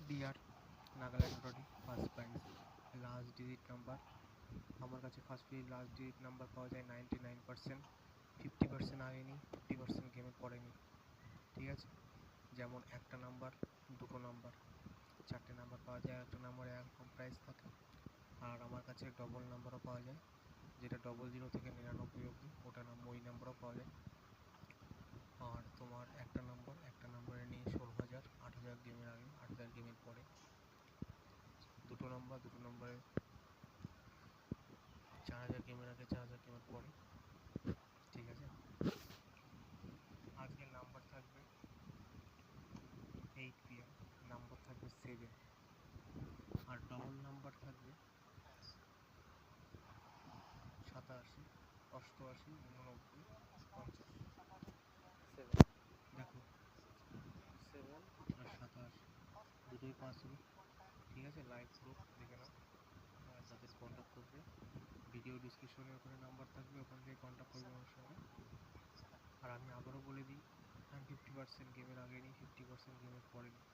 DR Nagaland lottery first prize last digit number. আমার কাছে first prize last digit number পাওয়া যায় 99%। 50% আগেনি, 50% গেমের পড়েনি। ঠিক আছে, যেমন একটা নাম্বার, দুটো নাম্বার, চারটে নাম্বার পাওয়া যায়। একটা নাম্বারে একরকম প্রাইস থাকে। আর আমার কাছে ডবল নাম্বারও পাওয়া যায়, যেটা 00 থেকে 99 অবধি, ওই নাম্বারও পাওয়া যায়। আর তোমার একটা নাম্বারে নিয়ে 16,000, 8,000 গেমের আগে, 8,000 গেমের পরে। দুটো নাম্বারে 4,000 গেমের আগে, 4,000 গেমের পরে। ঠিক আছে, আজকের নাম্বার থাকবে 8 PM, নাম্বার থাকবে 7, আর ডবল নাম্বার থাকবে 87, 88, 89, 50। 7, দেখো 7 আর 87 দুটোই পাস হবে। ঠিক আছে, লাইভ প্রুফ দেখে নাও। আর যাদের কন্ট্যাক্ট করবে, ভিডিও ডিসক্রিপশনে ওখানে নাম্বার থাকবে, ওখান থেকে কন্ট্যাক্ট করবে আমার সঙ্গে। আর আমি আবারও বলে দিই, আমি 50% গেমের আগে নিই, 50% গেমের পরে নিই।